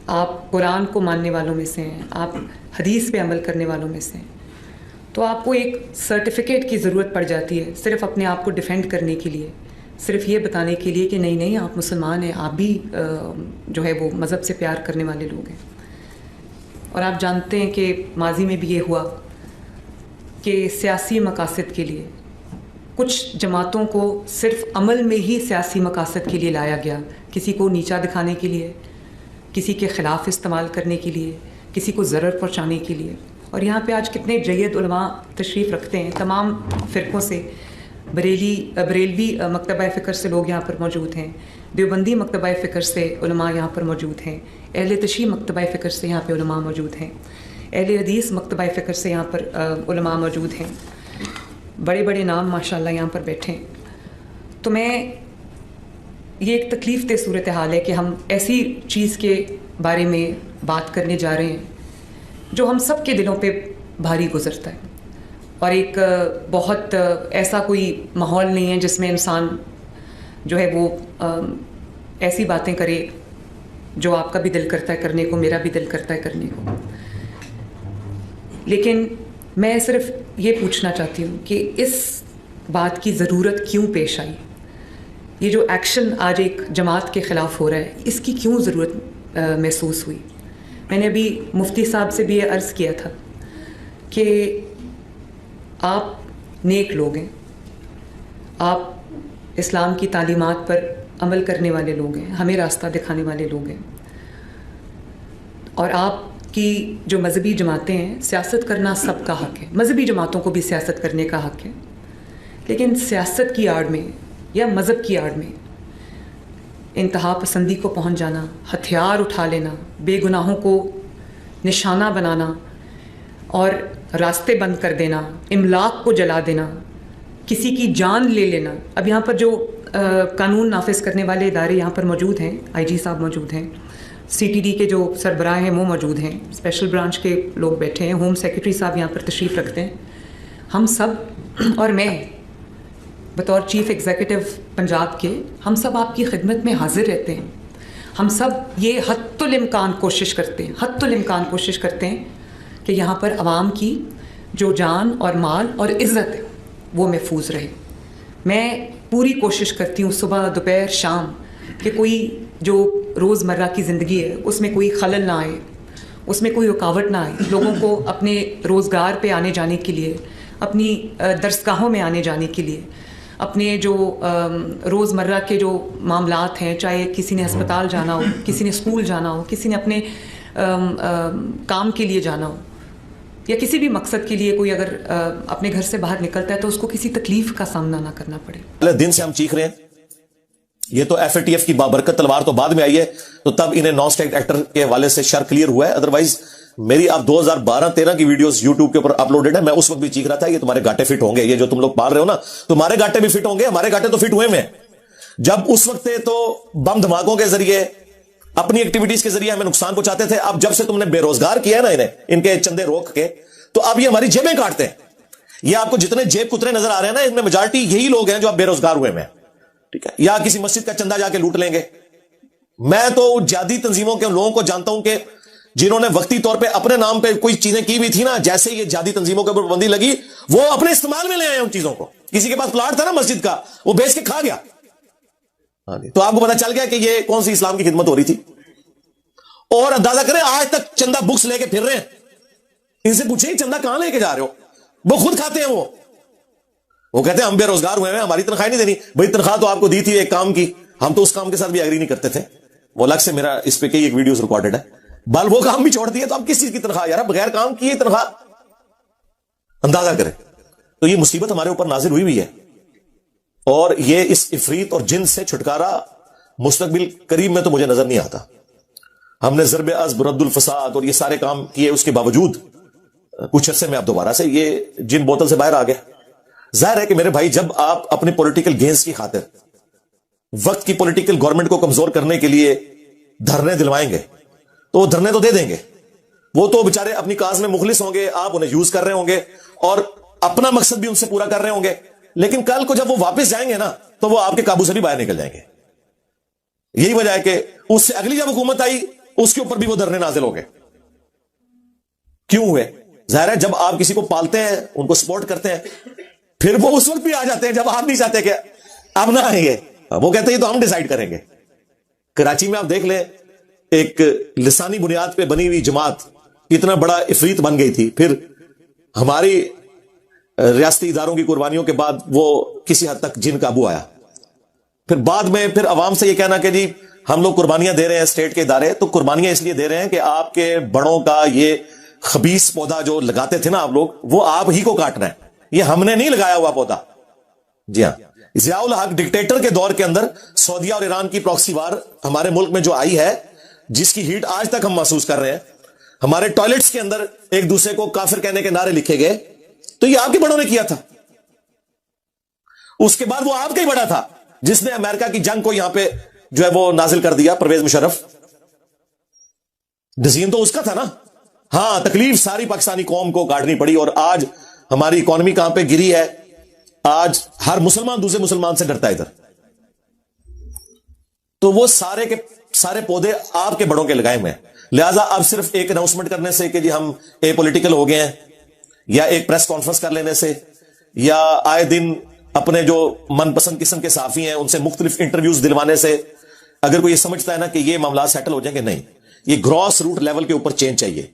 آپ قرآن کو ماننے والوں میں سے ہیں, آپ حدیث پہ عمل کرنے والوں میں سے ہیں, تو آپ کو ایک سرٹیفکیٹ کی ضرورت پڑ جاتی ہے صرف اپنے آپ کو ڈیفینڈ کرنے کے لیے, صرف یہ بتانے کے لیے کہ نہیں نہیں آپ مسلمان ہیں, آپ بھی جو ہے وہ مذہب سے پیار کرنے والے لوگ ہیں. اور آپ جانتے ہیں کہ ماضی میں بھی یہ ہوا کہ سیاسی مقاصد کے لیے کچھ جماعتوں کو صرف عمل میں ہی سیاسی مقاصد کے لیے لایا گیا, کسی کو نیچا دکھانے کے لیے, کسی کے خلاف استعمال کرنے کے لیے, کسی کو ضرر پہنچانے کے لیے. اور یہاں پہ آج کتنے جید علماء تشریف رکھتے ہیں تمام فرقوں سے, بریلوی مکتبہ فکر سے لوگ یہاں پر موجود ہیں, دیوبندی مکتبہ فکر سے علماء یہاں پر موجود ہیں, اہل تشیع مکتبہ فکر سے یہاں پہ علماء موجود ہیں, اہل حدیث مکتبہ فکر سے یہاں پر علماء موجود ہیں, بڑے بڑے نام ماشاءاللہ یہاں پر بیٹھے ہیں. تو میں یہ ایک تکلیف دہ صورتحال ہے کہ ہم ایسی چیز کے بارے میں بات کرنے جا رہے ہیں جو ہم سب کے دلوں پہ بھاری گزرتا ہے, اور ایک بہت ایسا کوئی ماحول نہیں ہے جس میں انسان جو ہے وہ ایسی باتیں کرے جو آپ کا بھی دل کرتا ہے کرنے کو, میرا بھی دل کرتا ہے کرنے کو. لیکن میں صرف یہ پوچھنا چاہتی ہوں کہ اس بات کی ضرورت کیوں پیش آئی, یہ جو ایکشن آج ایک جماعت کے خلاف ہو رہا ہے اس کی کیوں ضرورت محسوس ہوئی. میں نے ابھی مفتی صاحب سے بھی یہ عرض کیا تھا کہ آپ نیک لوگ ہیں, آپ اسلام کی تعلیمات پر عمل کرنے والے لوگ ہیں, ہمیں راستہ دکھانے والے لوگ ہیں, اور آپ کی جو مذہبی جماعتیں ہیں سیاست کرنا سب کا حق ہے, مذہبی جماعتوں کو بھی سیاست کرنے کا حق ہے, لیکن سیاست کی آڑ میں یا مذہب کی آڑ میں انتہا پسندی کو پہنچ جانا, ہتھیار اٹھا لینا, بے گناہوں کو نشانہ بنانا اور راستے بند کر دینا, املاک کو جلا دینا, کسی کی جان لے لینا. اب یہاں پر جو قانون نافذ کرنے والے ادارے یہاں پر موجود ہیں, آئی جی صاحب موجود ہیں, سی ٹی ڈی کے جو سربراہ ہیں وہ موجود ہیں, اسپیشل برانچ کے لوگ بیٹھے ہیں, ہوم سیکرٹری صاحب یہاں پر تشریف رکھتے ہیں. ہم سب اور میں بطور چیف ایگزیکٹو پنجاب کے, ہم سب آپ کی خدمت میں حاضر رہتے ہیں. ہم سب یہ حتی الامکان کوشش کرتے ہیں کہ یہاں پر عوام کی جو جان اور مال اور عزت ہے وہ محفوظ رہے. میں پوری کوشش کرتی ہوں صبح دوپہر شام کہ کوئی جو روزمرہ کی زندگی ہے اس میں کوئی خلل نہ آئے, اس میں کوئی رکاوٹ نہ آئے. لوگوں کو اپنے روزگار پہ آنے جانے کے لیے, اپنی درسگاہوں میں آنے جانے کے لیے, اپنے جو روزمرہ کے جو معاملات ہیں, چاہے کسی نے ہسپتال جانا ہو, کسی نے اسکول جانا ہو, کسی نے اپنے کام کے لیے جانا ہو, یا کسی بھی مقصد کے لیے کوئی اگر اپنے گھر سے باہر نکلتا ہے تو اس کو کسی تکلیف کا سامنا نہ کرنا پڑے. دن سے ہم چیخ رہے ہیں, یہ تو ایف اے ٹی ایف کی بابرکت تلوار تو بعد میں آئی ہے, تو تب انہیں نان اسٹیک ایکٹر کے حوالے سے شر کلیئر ہوا ہے. ادروائز میری آپ 2012-13 کی ویڈیوز یوٹیوب کے اوپر اپلوڈڈ ہے, میں اس وقت بھی چیخ رہا تھا یہ تمہارے گاٹے فٹ ہوں گے, یہ جو تم لوگ پال رہے ہو نا تمہارے گاٹے بھی فٹ ہوں گے, ہمارے گاٹے تو فٹ ہوئے میں. جب اس وقت تو بم دھماکوں کے ذریعے اپنی ایکٹیویٹیز کے ذریعے ہمیں نقصان پہنچاتے تھے. اب جب سے تم نے بے روزگار کیا ہے نا انہیں, ان کے چندے روک کے, تو اب یہ ہماری جیبیں کاٹتے ہیں. یہ آپ کو جتنے جیب کترے نظر آ رہے ہیں نا, ان میں میجارٹی یہی لوگ ہیں جو اب بے روزگار ہوئے میں, ٹھیک ہے, یا کسی مسجد کا چندہ جا کے لوٹ لیں گے. میں تو جہادی تنظیموں کے لوگوں کو جانتا ہوں کہ جنہوں نے وقتی طور پہ اپنے نام پہ کوئی چیزیں کی بھی تھی نا, جیسے یہ جہادی تنظیموں کے اوپر پابندی لگی وہ اپنے استعمال میں لے آئے ان چیزوں کو. کسی کے پاس پلاٹ تھا نا مسجد کا, وہ بیچ کے کھا گیا. تو آپ کو پتا چل گیا کہ یہ کون سی اسلام کی خدمت ہو رہی تھی. اور اندازہ کریں آج تک چندہ بکس لے کے پھر رہے ہیں. ان سے پوچھیں چندہ کہاں لے کے جا رہے ہو, وہ خود کھاتے ہیں. وہ کہتے ہیں ہم بے روزگار ہوئے ہیں, ہماری تنخواہ نہیں دینی. بھائی تنخواہ تو آپ کو دی تھی ایک کام کی, ہم تو اس کام کے ساتھ بھی ایگری نہیں کرتے تھے. وہ الگ سے میرا اس پہ کئی ایک ویڈیوز ریکارڈڈ ہے. بل وہ کام بھی چھوڑ دیے تو اب کس چیز کی تنخواہ یار, بغیر کام کیے تنخواہ. اندازہ کریں. تو یہ مصیبت ہمارے اوپر نازل ہوئی ہوئی ہے, اور یہ اس عفریت اور جن سے چھٹکارا مستقبل قریب میں تو مجھے نظر نہیں آتا. ہم نے ضرب عزب, رد الفساد اور یہ سارے کام کیے, اس کے باوجود کچھ عرصے میں اب دوبارہ سے یہ جن بوتل سے باہر آ گیا. ظاہر ہے کہ میرے بھائی جب آپ اپنے پولیٹیکل گینز کی خاطر وقت کی پولیٹیکل گورنمنٹ کو کمزور کرنے کے لیے دھرنے دلوائیں گے تو وہ دھرنے تو دے دیں گے, وہ تو بےچارے اپنی کاز میں مخلص ہوں گے, آپ انہیں یوز کر رہے ہوں گے اور اپنا مقصد بھی ان سے پورا کر رہے ہوں گے. لیکن کل کو جب وہ واپس جائیں گے نا تو وہ آپ کے قابو سے بھی باہر نکل جائیں گے. یہی وجہ ہے کہ اس سے اگلی جب حکومت آئی اس کے اوپر بھی وہ دھرنے نازل ہو گئے. کیوں ہوئے؟ ظاہر ہے جب آپ کسی کو پالتے ہیں، ان کو سپورٹ کرتے ہیں، پھر وہ اس وقت بھی آ جاتے ہیں جب آپ نہیں چاہتے کہ اب نہ آئیں گے. وہ کہتے ہیں یہ تو ہم ڈیسائیڈ کریں گے. کراچی میں آپ دیکھ لیں، ایک لسانی بنیاد پہ بنی ہوئی جماعت اتنا بڑا افریت بن گئی تھی، پھر ہماری ریاستی اداروں کی قربانیوں کے بعد وہ کسی حد تک جن قابو آیا. پھر بعد میں پھر عوام سے یہ کہنا کہ جی ہم لوگ قربانیاں دے رہے ہیں اسٹیٹ کے ادارے، تو قربانیاں اس لیے دے رہے ہیں کہ آپ کے بڑوں کا یہ خبیث پودا جو لگاتے تھے نا آپ لوگ، وہ آپ ہی کو کاٹنا ہے، یہ ہم نے نہیں لگایا ہوا پودا. جی ہاں، ضیاء الحق ڈکٹیٹر کے دور کے اندر سعودیہ اور ایران کی پراکسی وار ہمارے ملک میں جو آئی ہے، جس کی ہیٹ آج تک ہم محسوس کر رہے ہیں، ہمارے ٹوائلٹس کے اندر ایک دوسرے کو کافر کہنے کے نعرے لکھے گئے، تو یہ آپ کے بڑوں نے کیا تھا. اس کے بعد وہ آپ کا ہی بڑا تھا جس نے امریکہ کی جنگ کو یہاں پہ جو ہے وہ نازل کر دیا، پرویز مشرف. ڈسیزن تو اس کا تھا نا. ہاں، تکلیف ساری پاکستانی قوم کو کاٹنی پڑی، اور آج ہماری اکانومی کہاں پہ گری ہے. آج ہر مسلمان دوسرے مسلمان سے ڈرتا ہے ادھر. تو وہ سارے کے سارے پودے آپ کے بڑوں کے لگائے ہوئے ہیں. لہذا اب صرف ایک اناؤنسمنٹ کرنے سے کہ جی ہم اے پولیٹیکل ہو گئے ہیں، یا ایک پریس کانفرنس کر لینے سے، یا آئے دن اپنے جو من پسند قسم کے صحافی ہیں ان سے مختلف انٹرویوز دلوانے سے اگر کوئی یہ سمجھتا ہے نا کہ یہ معاملات سیٹل ہو جائیں گے، نہیں، یہ گراس روٹ لیول کے اوپر چینج چاہیے.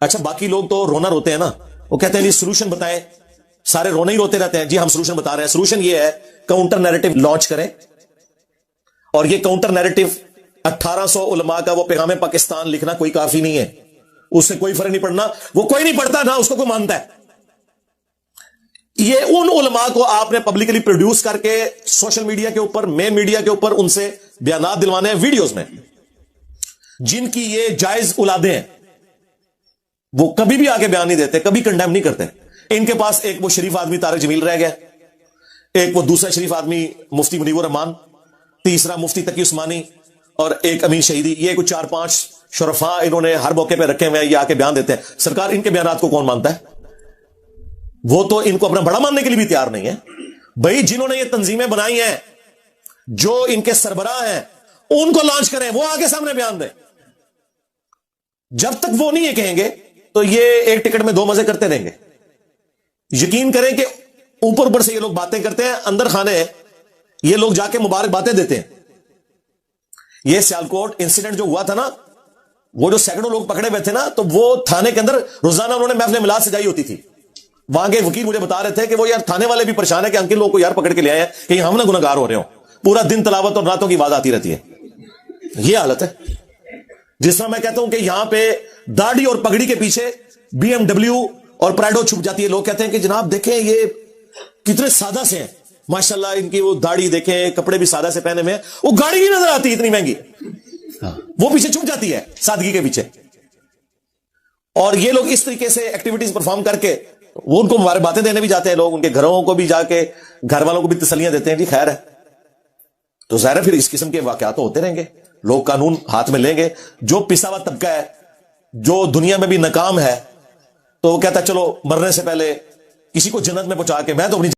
اچھا، باقی لوگ تو رونا روتے ہیں نا، وہ کہتے ہیں جی سولوشن بتائیں. سارے رونا ہی روتے رہتے ہیں. جی ہم سولوشن بتا رہے ہیں. سولوشن یہ ہے کاؤنٹر نیریٹو لانچ کریں، اور یہ کاؤنٹر نیریٹو 1800 علماء کا وہ پیغام پاکستان لکھنا کوئی کافی نہیں ہے. اس سے کوئی فرق نہیں پڑنا، وہ کوئی نہیں پڑھتا نہ اس کو کوئی مانتا ہے. یہ ان علماء کو آپ نے پبلکلی پروڈیوس کر کے سوشل میڈیا کے اوپر، مین میڈیا کے اوپر ان سے بیانات دلوانے ہیں ویڈیوز میں، جن کی یہ جائز اولادیں ہیں. وہ کبھی بھی آگے بیان نہیں دیتے، کبھی کنڈیم نہیں کرتے. ان کے پاس ایک وہ شریف آدمی طارق جمیل رہ گیا، ایک وہ دوسرا شریف آدمی مفتی منیب الرحمان، تیسرا مفتی تقی عثمانی، اور ایک امین شہیدی. یہ کچھ 4-5 شرفاء انہوں نے ہر موقع پہ رکھے ہوئے ہیں، یہ آ کے بیان دیتے ہیں. سرکار ان کے بیانات کو کون مانتا ہے؟ وہ تو ان کو اپنا بڑا ماننے کے لیے بھی تیار نہیں ہے. بھائی جنہوں نے یہ تنظیمیں بنائی ہیں، جو ان کے سربراہ ہیں، ان کو لانچ کریں، وہ آگے سامنے بیان دیں. جب تک وہ نہیں یہ کہیں گے تو یہ ایک ٹکٹ میں 2 مزے کرتے رہیں گے. یقین کریں کہ اوپر اوپر سے یہ لوگ باتیں کرتے ہیں، اندر خانے یہ لوگ جا کے مبارک باتیں دیتے ہیں. یہ سیالکوٹ انسیڈنٹ جو ہوا تھا نا، وہ جو سینکڑوں لوگ پکڑے ہوئے تھے نا، تو وہ تھانے کے اندر روزانہ انہوں نے محفل میلاد سجائی ہوتی تھی. وہاں کے وکیل مجھے بتا رہے تھے کہ وہ یار تھانے والے بھی پریشان ہے کہ انکل لوگ کو یار پکڑ کے لے آئے ہیں کہ ہم نہ گناہگار ہو رہے ہوں. پورا دن تلاوت اور راتوں کی آواز آتی رہتی ہے. یہ حالت ہے. جس طرح میں کہتا ہوں کہ یہاں پہ داڑھی اور پگڑی کے پیچھے BMW اور پرائڈو چھپ جاتی ہے. لوگ کہتے ہیں کہ جناب دیکھیں یہ کتنے سادہ سے ہیں، ماشاءاللہ ان کی وہ داڑھی دیکھیں، کپڑے بھی سادہ سے پہنے میں، وہ گاڑی بھی نظر آتی اتنی مہنگی، وہ پیچھے چھپ جاتی ہے سادگی کے پیچھے. اور یہ لوگ اس طریقے سے ایکٹیویٹیز پرفارم کر کے وہ ان کو ہمارے باتیں دینے بھی جاتے ہیں. لوگ ان کے گھروں کو بھی جا کے گھر والوں کو بھی تسلیاں دیتے ہیں. جی خیر ہے. تو ظاہر ہے پھر اس قسم کے واقعات ہوتے رہیں گے. لوگ قانون ہاتھ میں لیں گے. جو پسا ہوا طبقہ ہے، جو دنیا میں بھی ناکام ہے، تو وہ کہتا ہے چلو مرنے سے پہلے کسی کو جنت میں پہنچا کے میں تو اپنی